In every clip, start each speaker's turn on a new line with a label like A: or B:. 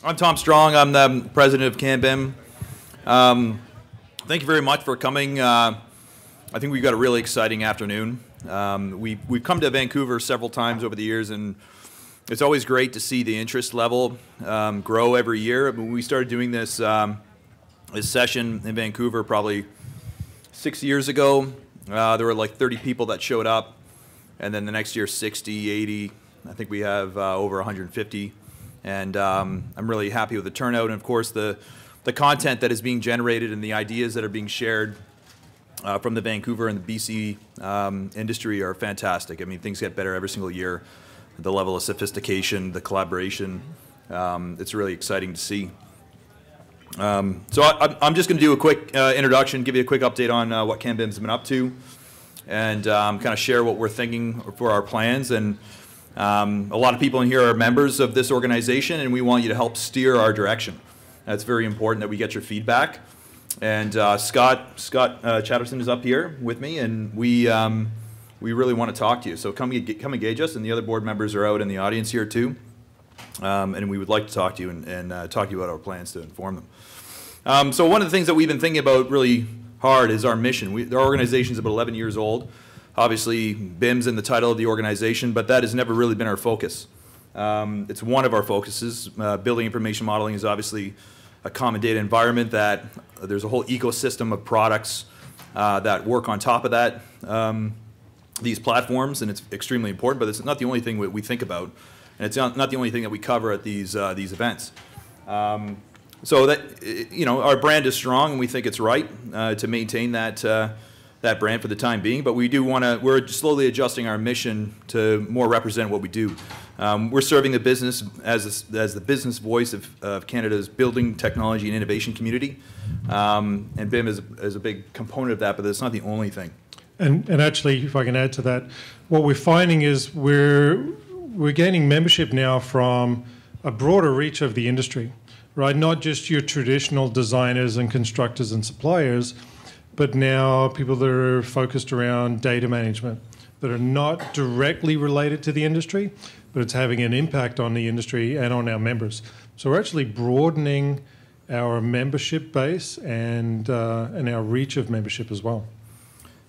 A: I'm Tom Strong. I'm the president of CanBIM. Thank you very much for coming. I think we've got a really exciting afternoon. We've come to Vancouver several times over the years, and it's always great to see the interest level grow every year. When we started doing this session in Vancouver probably 6 years ago, there were like 30 people that showed up, and then the next year 60, 80. I think we have over 150, and I'm really happy with the turnout, and of course the content that is being generated and the ideas that are being shared from the Vancouver and the BC industry are fantastic. I mean, things get better every single year. The level of sophistication, the collaboration, it's really exciting to see. So I'm just going to do a quick introduction, give you a quick update on what CanBIM's been up to, and kind of share what we're thinking for our plans. And a lot of people in here are members of this organization, and we want you to help steer our direction. It's very important that we get your feedback. And Scott Chatterton is up here with me, and we really want to talk to you. So come engage us, and the other board members are out in the audience here too. And we would like to talk to you and talk to you about our plans to inform them. So one of the things that we've been thinking about really hard is our mission. Our organization is about 11 years old. Obviously, BIM's in the title of the organization, but that has never really been our focus. It's one of our focuses. Building information modeling is obviously a common data environment that there's a whole ecosystem of products that work on top of that, these platforms, and it's extremely important, but it's not the only thing we think about, and it's not the only thing that we cover at these events. So that, you know, our brand is strong, and we think it's right to maintain that brand for the time being, but we're slowly adjusting our mission to more represent what we do. We're serving the business as the business voice of Canada's building technology and innovation community, and BIM is a big component of that, but it's not the only thing.
B: And actually, if I can add to that, what we're finding is we're gaining membership now from a broader reach of the industry, right? Not just your traditional designers and constructors and suppliers, but now people that are focused around data management that are not directly related to the industry, but it's having an impact on the industry and on our members. So we're actually broadening our membership base and our reach of membership as well.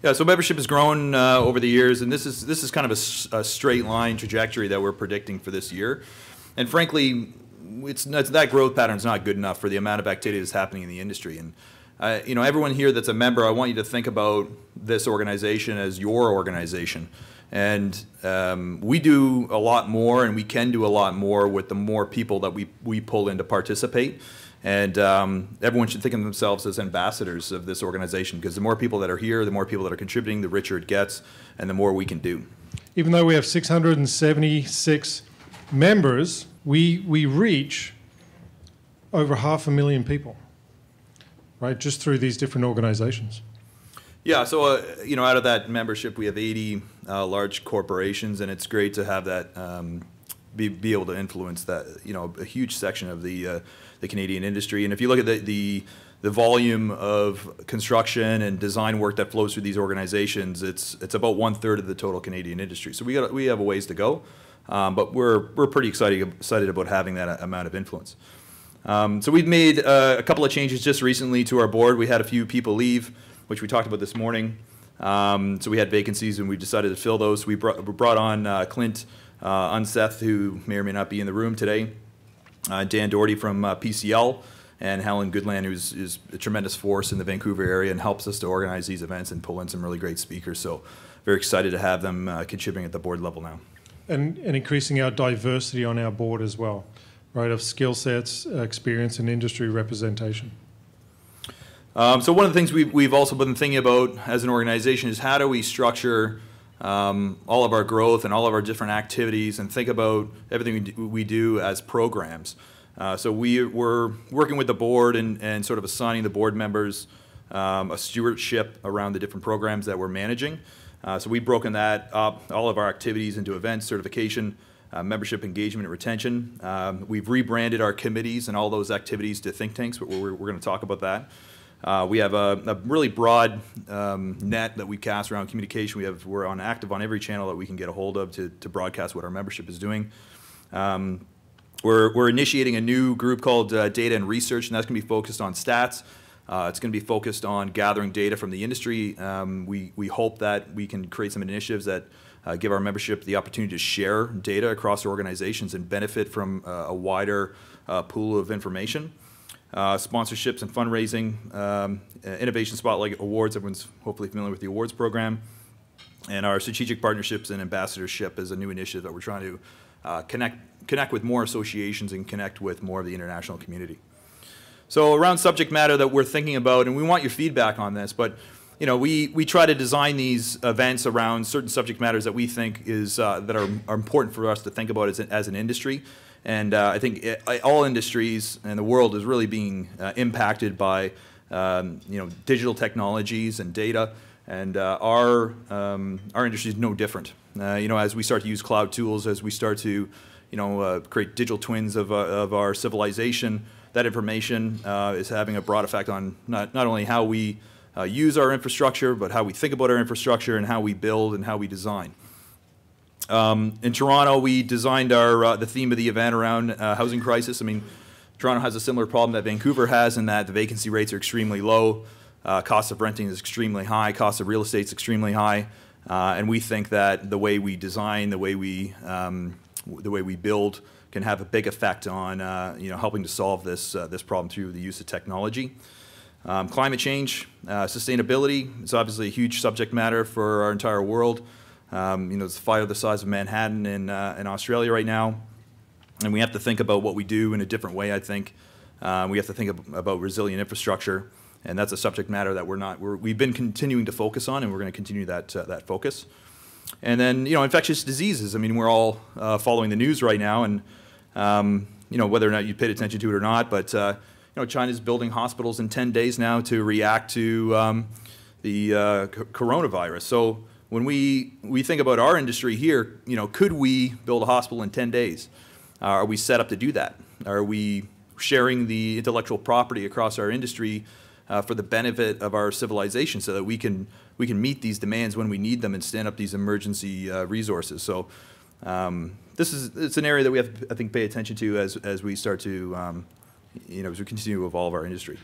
A: Yeah, so membership has grown over the years, and this is kind of a straight line trajectory that we're predicting for this year. And frankly, that growth pattern is not good enough for the amount of activity that's happening in the industry. And you know, everyone here that's a member, I want you to think about this organization as your organization. And we do a lot more, and we can do a lot more with the more people that we pull in to participate. And everyone should think of themselves as ambassadors of this organization, because the more people that are here, the more people that are contributing, the richer it gets, and the more we can do.
B: Even though we have 676 members, we reach over 500,000 people, right, just through these different organizations.
A: Yeah, so you know, out of that membership, we have 80 large corporations, and it's great to have that be able to influence that, you know, a huge section of the Canadian industry. And if you look at the volume of construction and design work that flows through these organizations, it's about 1/3 of the total Canadian industry. So we have a ways to go, but we're pretty excited about having that amount of influence. So we've made a couple of changes just recently to our board. We had a few people leave, which we talked about this morning. So we had vacancies, and we decided to fill those. We brought on Clint Unseth, who may or may not be in the room today, Dan Doherty from PCL, and Helen Goodland, who's a tremendous force in the Vancouver area and helps us to organize these events and pull in some really great speakers. So very excited to have them contributing at the board level now. And
B: increasing our diversity on our board as well, right, of skill sets, experience, and industry representation.
A: So one of the things we've also been thinking about as an organization is how do we structure all of our growth and all of our different activities, and think about everything we do as programs. So we're working with the board and sort of assigning the board members a stewardship around the different programs that we're managing. So we've broken that up, all of our activities, into events, certification, membership, engagement, and retention. We've rebranded our committees and all those activities to think tanks, but we're going to talk about that. We have a really broad net that we cast around communication. We're active on every channel that we can get a hold of to broadcast what our membership is doing. We're initiating a new group called Data and Research, and that's going to be focused on stats. It's going to be focused on gathering data from the industry. We hope that we can create some initiatives that give our membership the opportunity to share data across organizations and benefit from a wider pool of information. Sponsorships and fundraising, Innovation Spotlight Awards, everyone's hopefully familiar with the awards program, and our strategic partnerships and ambassadorship is a new initiative that we're trying to connect with more associations and connect with more of the international community. So around subject matter that we're thinking about, and we want your feedback on this, but you know, we try to design these events around certain subject matters that we think that are important for us to think about as an industry. And I think all industries in the world is really being impacted by digital technologies and data, and our industry is no different. As we start to use cloud tools, as we start to create digital twins of our civilization, that information is having a broad effect on not only how we use our infrastructure, but how we think about our infrastructure and how we build and how we design. In Toronto, we designed the theme of the event around housing crisis. I mean, Toronto has a similar problem that Vancouver has in that the vacancy rates are extremely low, cost of renting is extremely high, cost of real estate is extremely high, and we think that the way we design, the way we build, can have a big effect on helping to solve this problem through the use of technology. Climate change, sustainability is obviously a huge subject matter for our entire world. It's a fire the size of Manhattan in Australia right now, and we have to think about what we do in a different way. I think we have to think about resilient infrastructure, and that's a subject matter that we've been continuing to focus on, and we're going to continue that focus. And then infectious diseases. I mean, we're all following the news right now, and whether or not you paid attention to it or not, but China's building hospitals in 10 days now to react to the coronavirus. So when we think about our industry here, could we build a hospital in 10 days? Are we set up to do that? Are we sharing the intellectual property across our industry for the benefit of our civilization so that we can meet these demands when we need them and stand up these emergency resources? So it's an area that we have to, I think, pay attention to as we start to, as we continue to evolve our industry.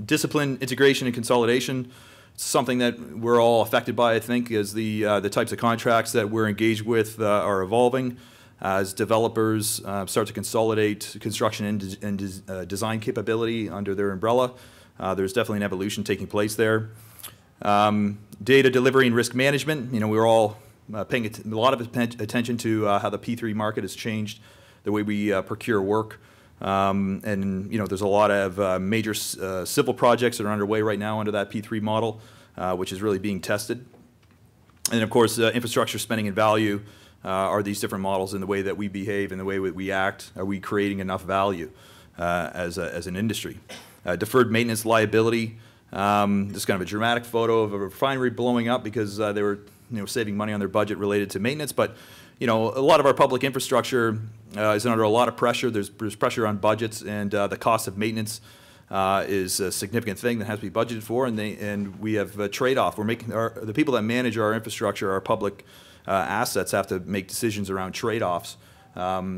A: Discipline, integration, and consolidation. Something that we're all affected by, I think, as the types of contracts that we're engaged with are evolving. As developers start to consolidate construction and design capability under their umbrella, there's definitely an evolution taking place there. Data delivery and risk management. We're all paying a lot of attention to how the P3 market has changed, the way we procure work. And there's a lot of major civil projects that are underway right now under that P3 model, which is really being tested. And of course, infrastructure spending and value are these different models in the way that we behave and the way we act. Are we creating enough value as an industry? Deferred maintenance liability. This is kind of a dramatic photo of a refinery blowing up because they were saving money on their budget related to maintenance, but a lot of our public infrastructure is under a lot of pressure. There's pressure on budgets, and the cost of maintenance is a significant thing that has to be budgeted for, and we have a trade-off. We're making the people that manage our infrastructure, our public assets, have to make decisions around trade-offs,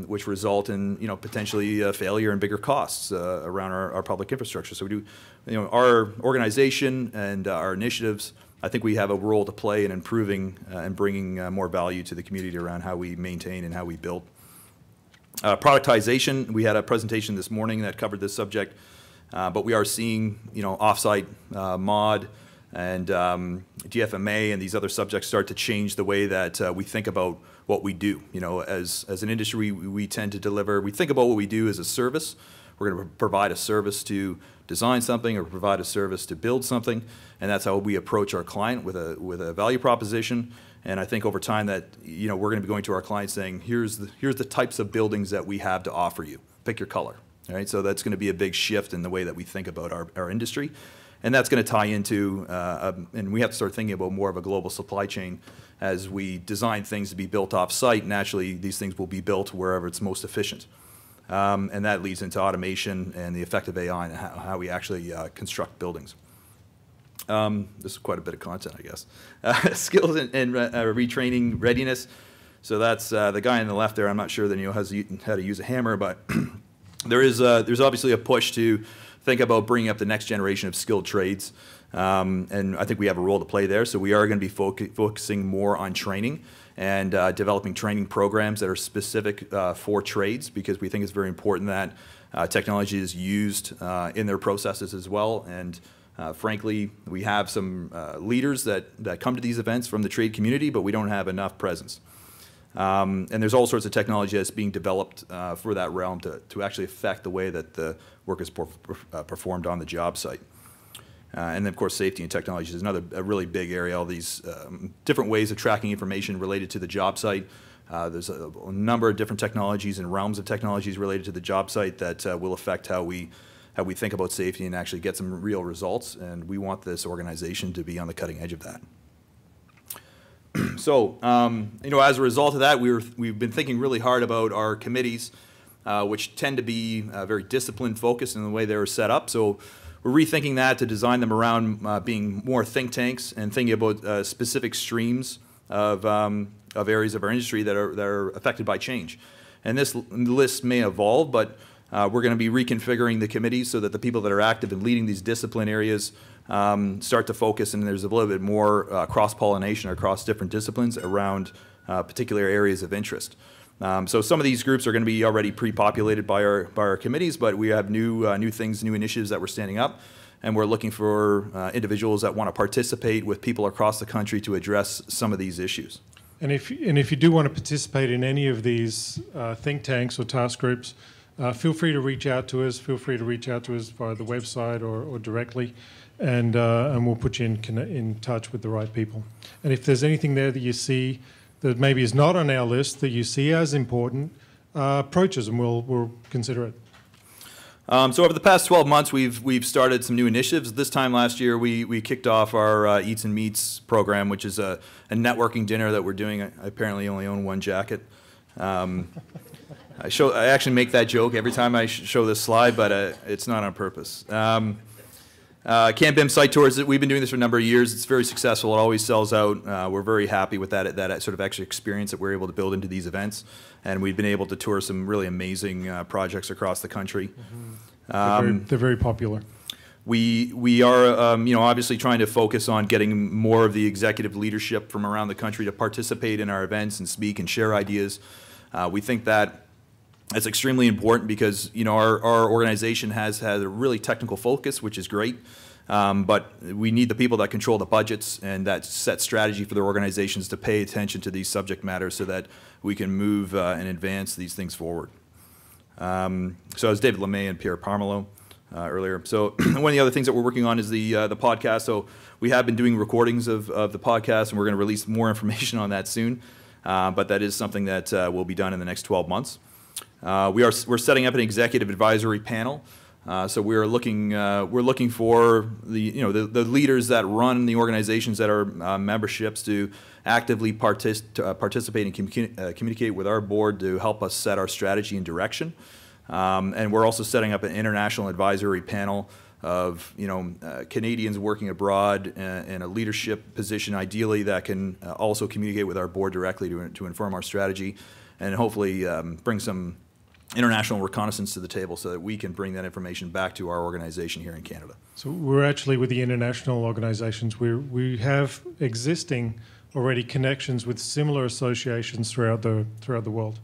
A: which result in potentially failure and bigger costs around our public infrastructure. So we do, our organization and our initiatives, I think we have a role to play in improving and bringing more value to the community around how we maintain and how we build. Productization, we had a presentation this morning that covered this subject, but we are seeing offsite mod and DFMA and these other subjects start to change the way that we think about what we do. As an industry, we tend to deliver, we think about what we do as a service. We're going to provide a service to design something or provide a service to build something, and that's how we approach our client with a value proposition. And I think over time that we're going to be going to our clients saying, here's the types of buildings that we have to offer you. Pick your color. All right, so that's going to be a big shift in the way that we think about our industry, and that's going to tie into and we have to start thinking about more of a global supply chain as we design things to be built off-site. Naturally, these things will be built wherever it's most efficient. And that leads into automation and the effect of AI and how we actually construct buildings. This is quite a bit of content, I guess. Skills and retraining readiness. So that's the guy on the left there. I'm not sure that he knows how to use a hammer, but there's obviously a push to think about bringing up the next generation of skilled trades. And I think we have a role to play there. So we are going to be focusing more on training and developing training programs that are specific for trades, because we think it's very important that technology is used in their processes as well. And frankly, we have some leaders that come to these events from the trade community, but we don't have enough presence. And there's all sorts of technology that's being developed for that realm to actually affect the way that the work is performed on the job site. And then, of course, safety and technology is a really big area. All these different ways of tracking information related to the job site. There's a number of different technologies and realms of technologies related to the job site that will affect how we think about safety and actually get some real results. And we want this organization to be on the cutting edge of that. So, as a result of that, we've been thinking really hard about our committees, which tend to be very discipline focused in the way they were set up. So we're rethinking that to design them around being more think tanks and thinking about specific streams of areas of our industry that are affected by change. And this list may evolve, but we're going to be reconfiguring the committees so that the people that are active in leading these discipline areas start to focus, and there's a little bit more cross-pollination across different disciplines around particular areas of interest. So some of these groups are going to be already pre-populated by our committees, but we have new initiatives that we're standing up, and we're looking for individuals that want to participate with people across the country to address some of these issues.
B: And if you do want to participate in any of these think tanks or task groups, feel free to reach out to us. Feel free to reach out to us via the website or directly, and we'll put you in touch with the right people. And if there's anything there that you see that maybe is not on our list that you see as important, approach us and we'll consider it.
A: So over the past 12 months, we've started some new initiatives. This time last year, we kicked off our Eats and Meets program, which is a networking dinner that we're doing. I apparently only own one jacket. I actually make that joke every time I show this slide, but it's not on purpose. CanBIM site tours, we've been doing this for a number of years. It's very successful. It always sells out. We're very happy with that sort of extra experience that we're able to build into these events. And we've been able to tour some really amazing projects across the country.
B: Mm-hmm. They're very popular.
A: We are obviously trying to focus on getting more of the executive leadership from around the country to participate in our events and speak and share ideas. We think that it's extremely important because our organization has had a really technical focus, which is great, but we need the people that control the budgets and that set strategy for their organizations to pay attention to these subject matters so that we can move and advance these things forward. So as David LeMay and Pierre Parmelo earlier. So one of the other things that we're working on is the podcast. So we have been doing recordings of the podcast, and we're going to release more information on that soon. But that is something that will be done in the next 12 months. We're setting up an executive advisory panel. So we're looking for the leaders that run the organizations that are memberships to actively participate and communicate with our board to help us set our strategy and direction. And we're also setting up an international advisory panel of Canadians working abroad in a leadership position, ideally that can also communicate with our board directly to inform our strategy, and hopefully bring some international reconnaissance to the table so that we can bring that information back to our organization here in Canada.
B: So we're actually with the international organizations. We have existing already connections with similar associations throughout the world.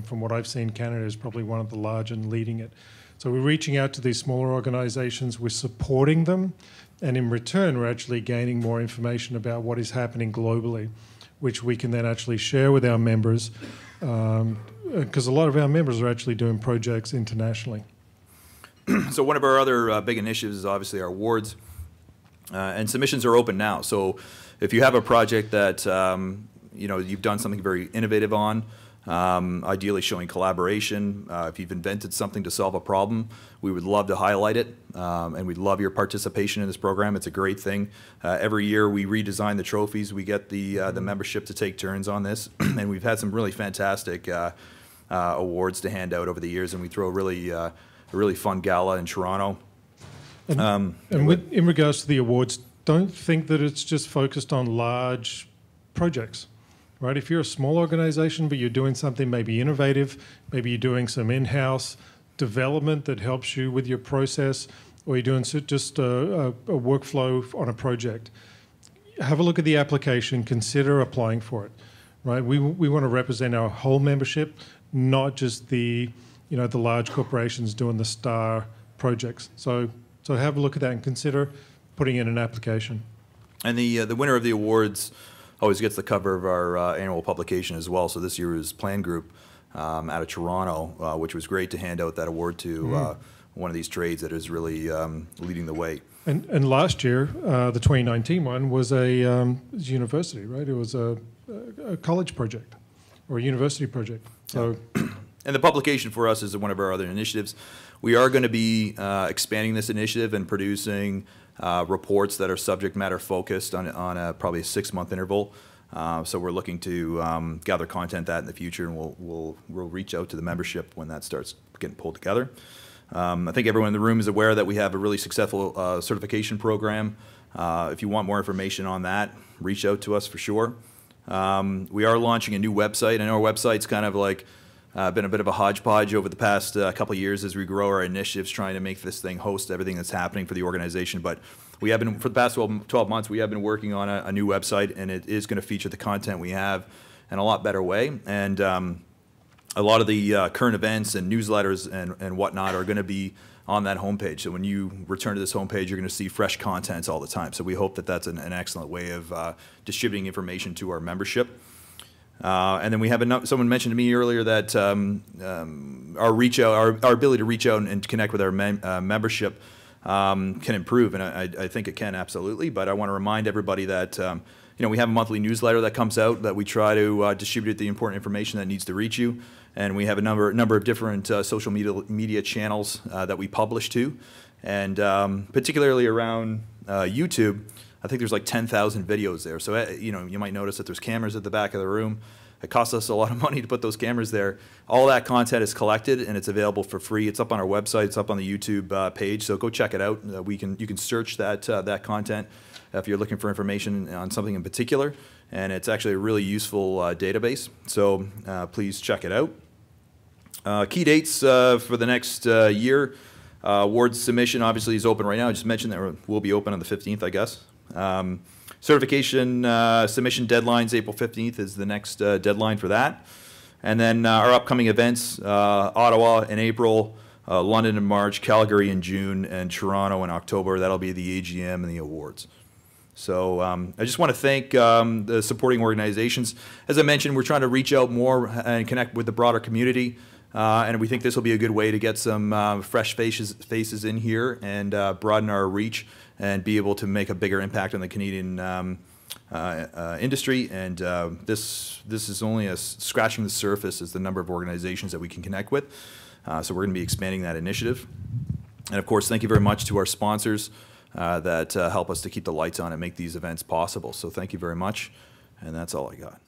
B: From what I've seen, Canada is probably one of the large and leading it. So we're reaching out to these smaller organizations, we're supporting them, and in return we're actually gaining more information about what is happening globally, which we can then actually share with our members, because a lot of our members are actually doing projects internationally.
A: So one of our other big initiatives is obviously our awards, and submissions are open now. So if you have a project that you've done something very innovative on, ideally showing collaboration, if you've invented something to solve a problem, we would love to highlight it, and we'd love your participation in this program. It's a great thing. Every year we redesign the trophies. We get the membership to take turns on this, and we've had some really fantastic awards to hand out over the years, and we throw a really fun gala in Toronto.
B: And in regards to the awards, don't think that it's just focused on large projects. right? If you're a small organization, but you're doing something maybe innovative, maybe you're doing some in-house development that helps you with your process, or you're doing just a workflow on a project, have a look at the application, consider applying for it, right? We want to represent our whole membership, not just the large corporations doing the star projects. So have a look at that and consider putting in an application.
A: And the winner of the awards always gets the cover of our annual publication as well. So this year was Plan Group out of Toronto, which was great to hand out that award to one of these trades that is really leading the way.
B: And last year, the 2019 one was a university, right? It was a college project or a university project. So.
A: Yeah. And the publication for us is one of our other initiatives. We are going to be expanding this initiative and producing reports that are subject matter focused on probably a 6-month interval. So we're looking to gather content that in the future, and we'll reach out to the membership when that starts getting pulled together. I think everyone in the room is aware that we have a really successful certification program. If you want more information on that, reach out to us for sure. We are launching a new website. I know our website's kind of like been a bit of a hodgepodge over the past couple of years as we grow our initiatives, trying to make this thing host everything that's happening for the organization. But we have been, for the past 12 months, we have been working on a new website, and it is going to feature the content we have in a lot better way. And a lot of the current events and newsletters and whatnot are going to be on that homepage. So when you return to this homepage, you're going to see fresh contents all the time. So we hope that that's an excellent way of distributing information to our membership. And then we have someone mentioned to me earlier that our ability to reach out and connect with our membership can improve, and I think it can absolutely. But I want to remind everybody that we have a monthly newsletter that comes out that we try to distribute the important information that needs to reach you, and we have a number of different social media channels that we publish to, and particularly around YouTube. I think there's like 10,000 videos there. So, you might notice that there's cameras at the back of the room. It costs us a lot of money to put those cameras there. All that content is collected, and it's available for free. It's up on our website. It's up on the YouTube page. So go check it out. You can search that content if you're looking for information on something in particular. And it's actually a really useful database. So please check it out. Key dates for the next year. Awards submission obviously is open right now. I just mentioned that we'll be open on the 15th, I guess. Certification submission deadlines, April 15th is the next deadline for that. And then our upcoming events, Ottawa in April, London in March, Calgary in June, and Toronto in October. That'll be the AGM and the awards. So I just want to thank the supporting organizations. As I mentioned, we're trying to reach out more and connect with the broader community. And we think this will be a good way to get some fresh faces in here and broaden our reach and be able to make a bigger impact on the Canadian industry. And this is only scratching the surface as the number of organizations that we can connect with. So we're going to be expanding that initiative. And of course, thank you very much to our sponsors that help us to keep the lights on and make these events possible. So thank you very much. And that's all I got.